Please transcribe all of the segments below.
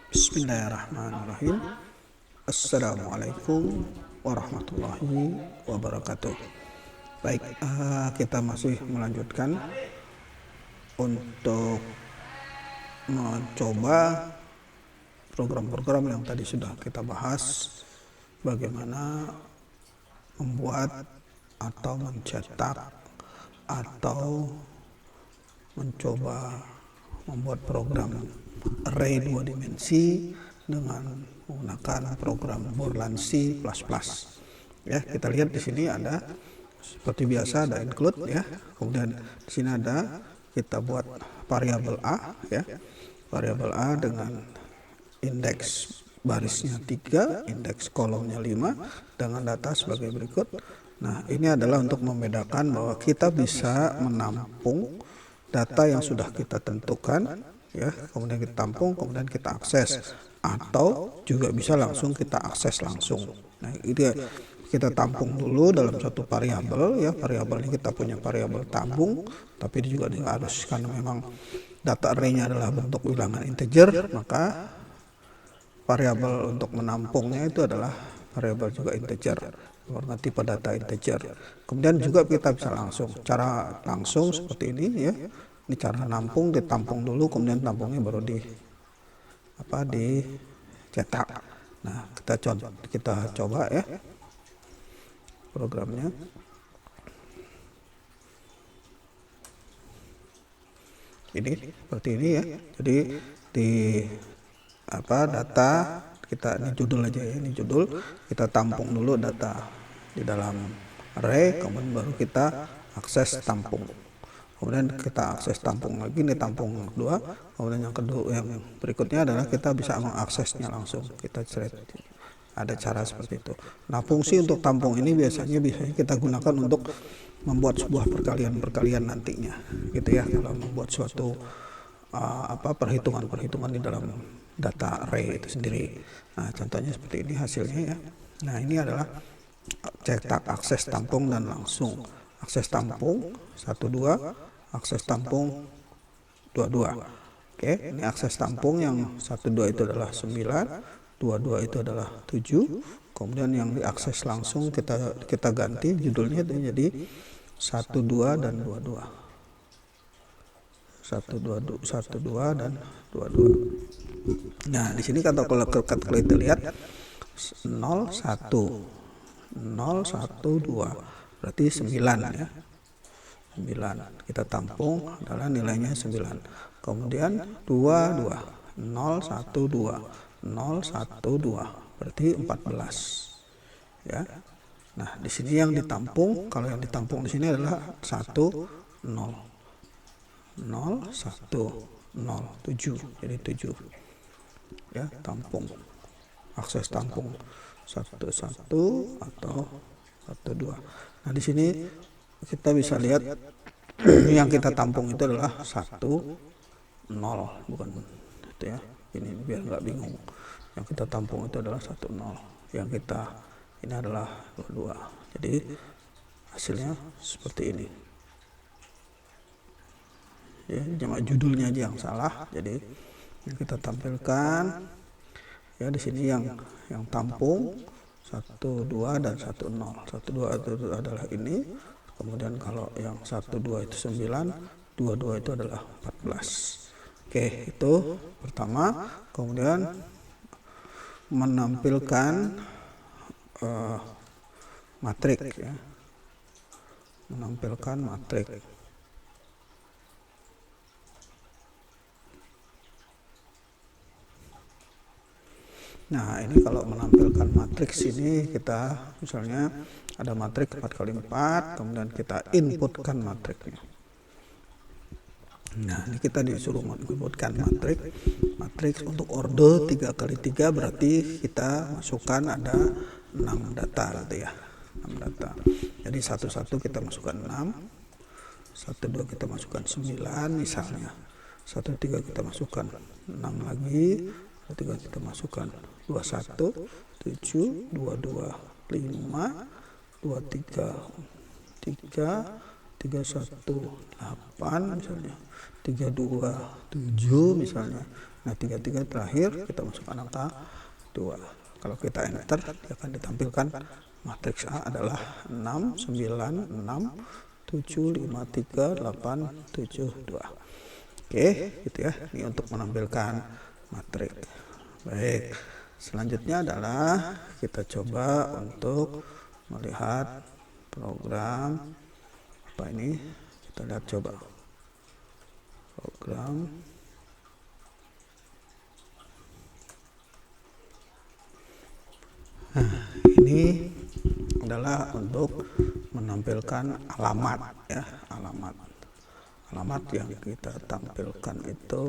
Bismillahirrahmanirrahim. Assalamualaikum warahmatullahi wabarakatuh. Baik, kita masih melanjutkan untuk mencoba program-program yang tadi sudah kita bahas, bagaimana membuat atau mencetak atau mencoba membuat program array 2 dimensi dengan menggunakan program Borland C++. Ya, kita lihat di sini ada seperti biasa ada include ya. Kemudian di sini ada kita buat variabel A ya. Variabel A dengan indeks barisnya 3, indeks kolomnya 5 dengan data sebagai berikut. Nah, ini adalah untuk membedakan bahwa kita bisa menampung data yang sudah kita tentukan ya, kemudian kita tampung, kemudian kita akses, atau juga bisa langsung kita akses langsung. Nah, ini kita tampung dulu dalam satu variabel ya. Variabel ini kita punya variabel tabung, tapi ini juga harus, karena memang data array-nya adalah bentuk bilangan integer, maka variabel untuk menampungnya itu adalah variabel juga integer, warna tipe data integer. Kemudian juga kita bisa langsung, cara langsung seperti ini ya. Ini cara nampung, ditampung dulu, kemudian tampungnya baru dicetak. Nah, kita coba ya programnya. Ini seperti ini ya. Jadi di data kita, ini judul aja ya, ini judul, kita tampung dulu data di dalam array, kemudian baru kita akses tampung. Kemudian kita akses tampung lagi, ini tampung yang kedua. Kemudian yang kedua, yang berikutnya adalah kita bisa mengaksesnya langsung. Kita ada cara seperti itu. Nah, fungsi untuk tampung ini biasanya kita gunakan untuk membuat sebuah perkalian nantinya, gitu ya. Kalau membuat suatu perhitungan di dalam data array itu sendiri. Nah, contohnya seperti ini hasilnya ya. Nah, ini adalah cetak, akses tampung dan langsung. Akses tampung 12, akses tampung 22. Oke, ini akses tampung yang 12 itu adalah 9, 22 itu adalah 7. Kemudian yang diakses langsung kita ganti judulnya itu jadi 12 dan 22. 12 dan 22. Nah, di sini kalau kita lihat 0 1 2 berarti 9 ya. 9 kita tampung adalah nilainya 9. Kemudian 22 0 1 2 berarti 14 ya. Nah, di sini yang ditampung, kalau yang ditampung di sini adalah 1 0 0 1 0 7, jadi 7 ya, tampung, akses tampung 1 1 atau 1 2. Nah, di sini kita bisa lihat yang kita tampung itu adalah 1 0, bukan itu ya. Ini biar nggak bingung. Yang kita tampung itu adalah 1 0. Yang kita ini adalah 22. Jadi hasilnya seperti ini. Ya, cuma judulnya aja yang salah. Jadi yang kita tampilkan ya di sini yang tampung 1 2 dan 1 0. 1 2 itu adalah ini. Kemudian kalau yang 1 2 itu 9, 22 itu adalah 14. Oke, itu pertama. Kemudian menampilkan matrik ya. Menampilkan matrik. Nah, ini kalau menampilkan matriks ini kita misalnya ada matriks 4x4, kemudian kita inputkan matriknya. Nah, ini kita disuruh inputkan matriks untuk orde 3x3, berarti kita masukkan ada 6 data gitu ya. 6 data. Jadi satu-satu kita masukkan 6, 1 2 kita masukkan 9 misalnya. 1 3 kita masukkan 6 lagi. 3 kita masukkan 21 7 22 5 23 3 31 8 misalnya, 32 7 misalnya. Nah 33 terakhir kita masukkan angka 2. Kalau kita enter, dia akan ditampilkan matriks A adalah 6, 9, 6, 7, 5, 3, 8, 7, 2. Oke, gitu ya. Ini untuk menampilkan matriks. Baik, selanjutnya adalah kita coba untuk melihat program apa ini. Kita lihat coba program ini adalah untuk menampilkan alamat ya, alamat yang kita tampilkan itu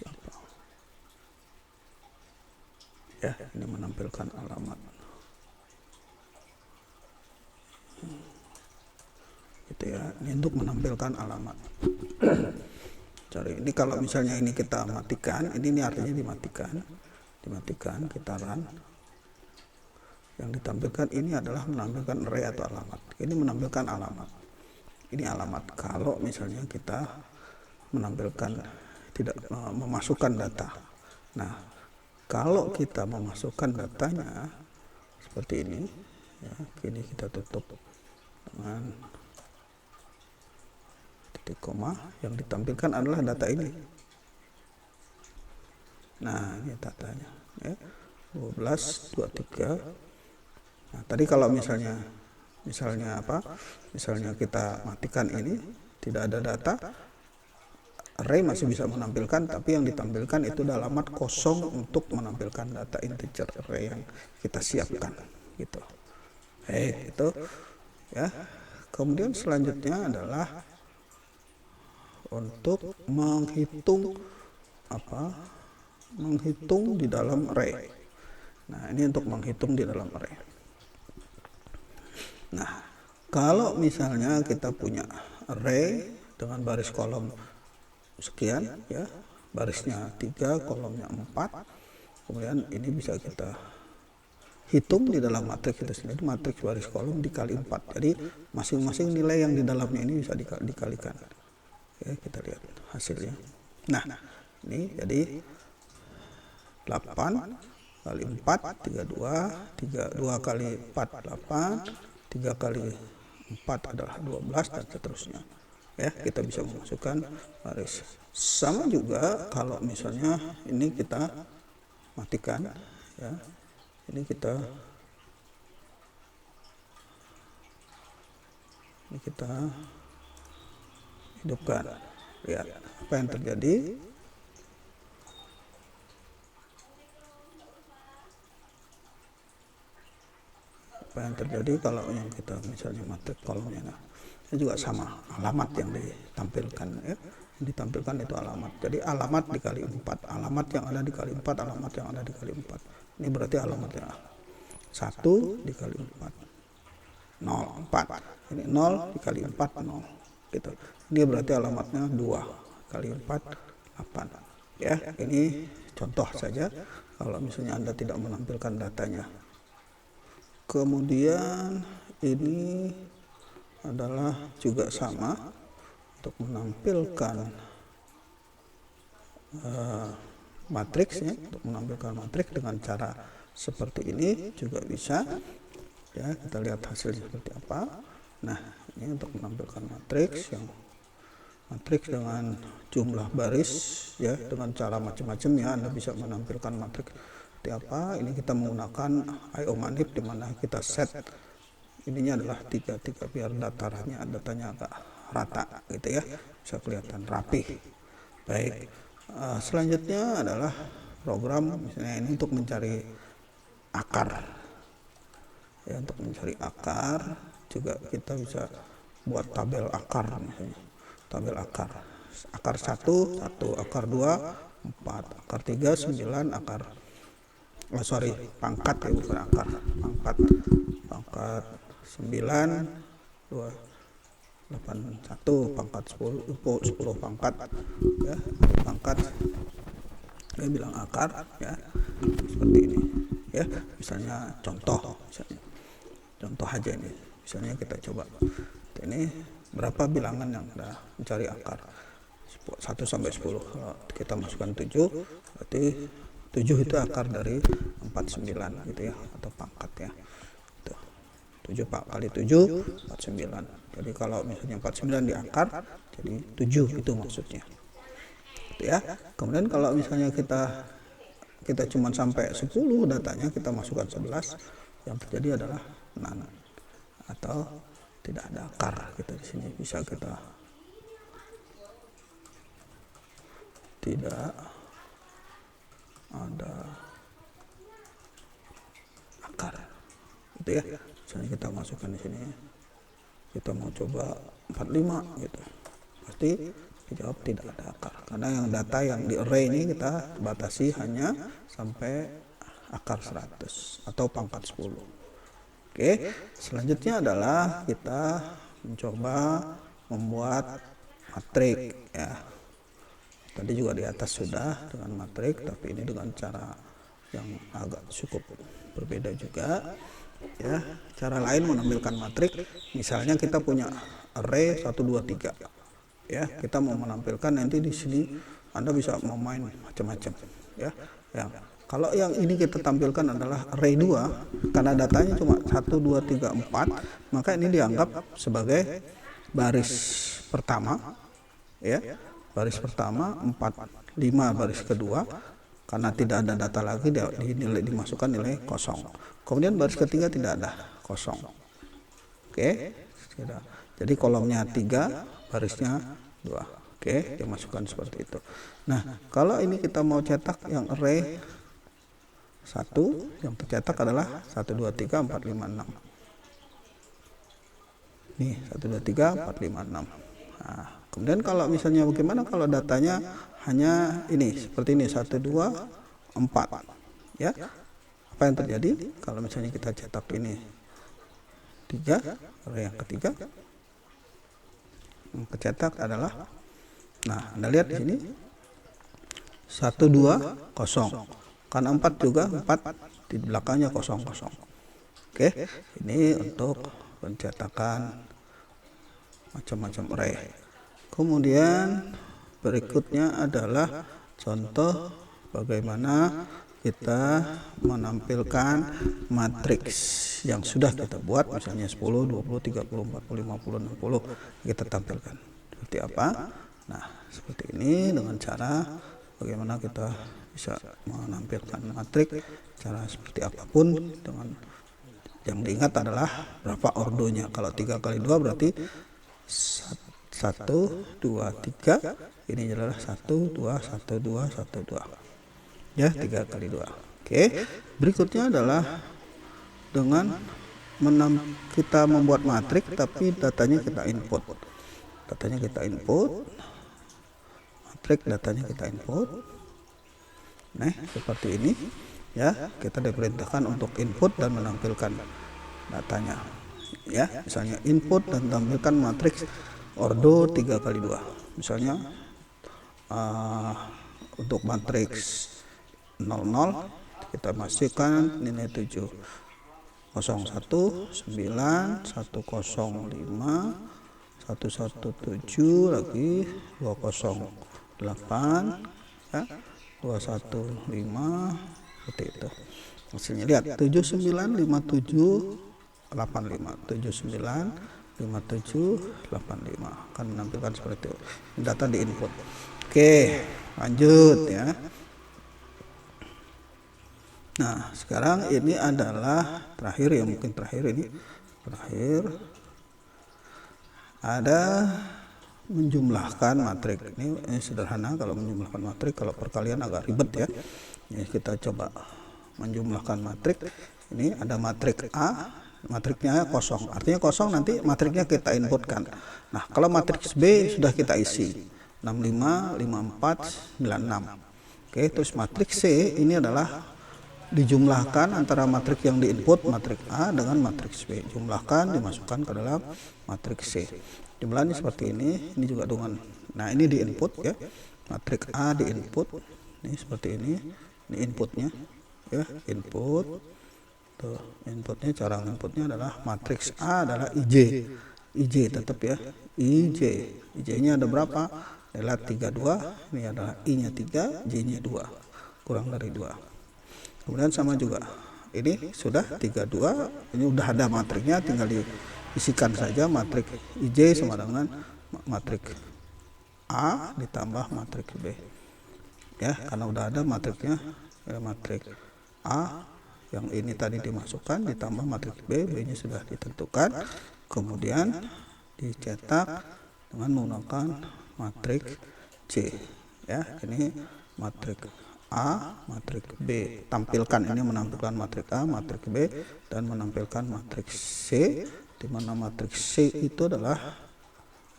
apa ya, ini menampilkan alamat gitu ya, ini untuk menampilkan alamat. Cari ini, kalau misalnya ini kita matikan, ini artinya dimatikan, kita run. Yang ditampilkan ini adalah menampilkan array atau alamat. Ini menampilkan alamat. Ini alamat. Kalau misalnya kita menampilkan tidak memasukkan data. Nah, kalau kita memasukkan datanya seperti ini, ya, ini kita tutup dengan titik koma. Yang ditampilkan adalah data ini. Nah, ini datanya. Ya, 12, 23. Nah, tadi kalau misalnya apa? Misalnya kita matikan ini, tidak ada data, array masih bisa menampilkan, tapi yang ditampilkan itu alamat kosong untuk menampilkan data integer array yang kita siapkan, gitu. Itu ya. Kemudian selanjutnya adalah untuk menghitung menghitung di dalam array. Nah, ini untuk menghitung di dalam array. Nah, kalau misalnya kita punya array dengan baris kolom sekian ya, barisnya 3, kolomnya 4, kemudian ini bisa kita hitung di dalam matriks itu sendiri, matriks baris kolom dikali 4. Jadi masing-masing nilai yang di dalamnya ini bisa dikalikan. Oke, kita lihat hasilnya. Nah, ini jadi 8 kali 4, 32 kali 4, 8, 3 kali 4 adalah 12, dan seterusnya. Ya, kita bisa memasukkan baris. Sama juga kalau misalnya ini kita matikan, ya, ini kita hidupkan. Lihat apa yang terjadi. Apa yang terjadi kalau yang kita misalnya matriks kolomnya, nah, ini juga sama, alamat yang ditampilkan ya. Yang ditampilkan itu alamat. Jadi alamat dikali 4, alamat yang ada dikali 4, alamat yang ada dikali 4. Ini berarti alamatnya 1 dikali 4, 0, 4. Ini 0 dikali 4, 0. Gitu. Ini berarti alamatnya 2 kali 4, 8. Ya, ini contoh saja kalau misalnya Anda tidak menampilkan datanya. Kemudian ini adalah juga sama untuk menampilkan matriksnya, untuk menampilkan matriks dengan cara seperti ini juga bisa. Ya, kita lihat hasilnya seperti apa. Nah, ini untuk menampilkan matriks dengan jumlah baris ya, dengan cara macam-macam ya. Anda bisa menampilkan matriks seperti apa. Ini kita menggunakan IO manip, di mana kita set ininya adalah 3 biar datanya agak rata gitu ya, bisa kelihatan rapi. Baik, selanjutnya adalah program misalnya ini untuk mencari akar ya. Untuk mencari akar juga kita bisa buat tabel akar, misalnya tabel akar 1, akar 2, 4, akar 3, 9, pangkat ya, bukan akar, pangkat 9, 2, 8, 1, pangkat 10 pangkat ya, pangkat saya bilang akar ya, seperti ini ya. Misalnya contoh aja ini, misalnya kita coba ini berapa bilangan yang ada mencari akar 1 sampai 10. Kalau kita masukkan 7, berarti 7 itu akar dari 49 gitu ya, atau pangkat ya. 7 kali 7 49. Jadi kalau misalnya 49 diakar jadi 7 itu maksudnya. Gitu ya. Kemudian kalau misalnya kita cuma sampai 10 datanya, kita masukkan 11, yang terjadi adalah nan atau tidak ada akar. Kita di sini bisa kita tidak ada akar. Gitu ya. Misalnya kita masukkan di sini, kita mau coba 45 gitu, pasti dijawab tidak ada akar, karena yang data yang di array ini kita batasi hanya sampai akar 100 atau pangkat 10. Oke, selanjutnya adalah kita mencoba membuat matrik ya. Tadi juga di atas sudah dengan matrik, tapi ini dengan cara yang agak cukup berbeda juga ya. Cara lain menampilkan matrik, misalnya kita punya array 1 2 3 ya, kita mau menampilkan nanti di sini Anda bisa mau main macam-macam ya. Kalau yang ini kita tampilkan adalah array 2, karena datanya cuma 1 2 3 4, maka ini dianggap sebagai baris pertama ya. Baris pertama 4 5 baris kedua, karena tidak ada data lagi dimasukkan nilai kosong. Kemudian baris ketiga tidak ada, kosong. Oke, jadi kolomnya 3, barisnya 2. Oke, dimasukkan seperti itu. Nah, kalau ini kita mau cetak yang array 1, yang tercetak adalah 1 2 3 4 5 6. Nih 1 2 3 4 5 6. Nah, kemudian kalau misalnya bagaimana kalau datanya hanya ini seperti ini 1 2 4 ya, apa yang terjadi kalau misalnya kita cetak ini 3, array yang ketiga yang tercetak adalah, nah Anda lihat di sini 1 2 0, kan 4 juga 4 di belakangnya 0 0. Oke, ini untuk pencetakan macam-macam array. Kemudian berikutnya adalah contoh bagaimana kita menampilkan matriks yang sudah kita buat, misalnya 10 20 30 40 50 60 kita tampilkan seperti apa. Nah, seperti ini dengan cara bagaimana kita bisa menampilkan matrik, cara seperti apapun, dengan yang diingat adalah berapa ordonya. Kalau 3 kali 2 berarti 1 2 3, ini adalah 1 2 1 2 1 2 ya, 3 kali 2. Oke, berikutnya adalah dengan kita membuat matrik tapi datanya kita input. Matrik datanya kita input. Nah, seperti ini ya, kita diperintahkan untuk input dan menampilkan datanya ya. Misalnya input dan tampilkan matriks ordo 3 kali 2. Misalnya untuk matriks 00 kita masukkan nilai 7 01 9 105 117 lagi 208 ya, 215 seperti itu. Hasilnya lihat 795785 795785 akan menampilkan seperti itu. Data di input. Oke, lanjut ya. Nah, sekarang ini adalah terakhir ya, mungkin terakhir ada menjumlahkan matrik. Ini sederhana kalau menjumlahkan matrik, kalau perkalian agak ribet ya. Ini kita coba menjumlahkan matrik. Ini ada matrik A, matriknya kosong, artinya kosong, nanti matriknya kita inputkan. Nah, kalau matriks B sudah kita isi 65 54 96. Oke, terus matriks C ini adalah dijumlahkan antara matriks yang diinput, matrik A dengan matriks B, jumlahkan dimasukkan ke dalam matriks C. Jumlahnya seperti ini juga dengan, nah ini diinput ya, matrik A diinput, ini seperti ini inputnya ya, input. Tuh, inputnya, cara inputnya adalah matriks A adalah IJ tetap ya, IJ nya ada berapa? adalah 32, ini adalah I-nya 3, J-nya 2, kurang dari 2. Kemudian sama juga, ini sudah 32, ini udah ada matriknya, tinggal diisikan saja. Matrik IJ sama dengan matrik A ditambah matrik B. Ya, karena udah ada matriknya, matrik A yang ini tadi dimasukkan ditambah matrik B, B-nya sudah ditentukan, kemudian dicetak dengan menggunakan matrik C. Ya, ini matrik A, matrik B, tampilkan ini menampilkan matrik A, matrik B, dan menampilkan matrik C, di mana matrik C itu adalah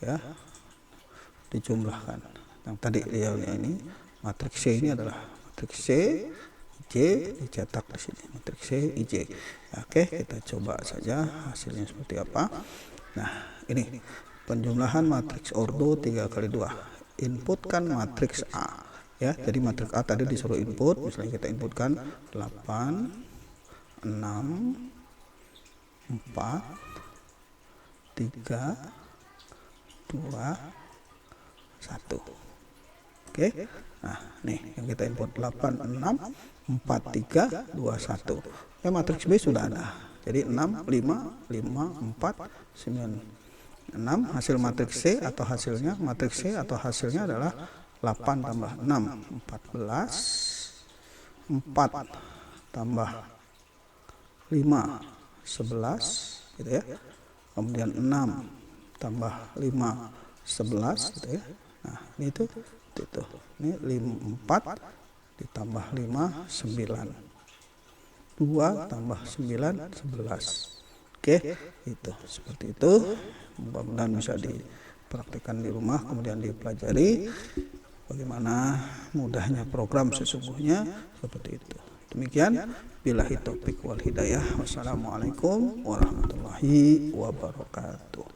ya dijumlahkan. Yang tadi ini matrik C ini adalah matrik C, J dicetak di sini, matrik C, IJ. Oke, kita coba saja hasilnya seperti apa. Nah, ini penjumlahan matriks ordo 3 kali 2. Inputkan matriks A. Ya, jadi matriks A tadi disuruh input, misalnya kita inputkan 8, 6, 4, 3, 2, 1. Oke. Nah, nih yang kita input 8, 6, 4, 3, 2, 1. Ya, matriks B sudah ada. Jadi 6, 5, 5, 4, 9, 6. Hasil matriks C atau hasilnya, matriks C atau hasilnya adalah 8 tambah 6, 14, 4 tambah 5, 11 gitu ya. Kemudian 6 tambah 5, 11 gitu ya. Nah, ini itu. Ini 4 ditambah 5, 9. 2 tambah 9, 11. Oke, itu seperti itu. Mudah-mudahan bisa dipraktikkan di rumah, kemudian dipelajari bagaimana mudahnya program sesungguhnya seperti itu. Demikian, billahi taufik wal hidayah. Wassalamualaikum warahmatullahi wabarakatuh.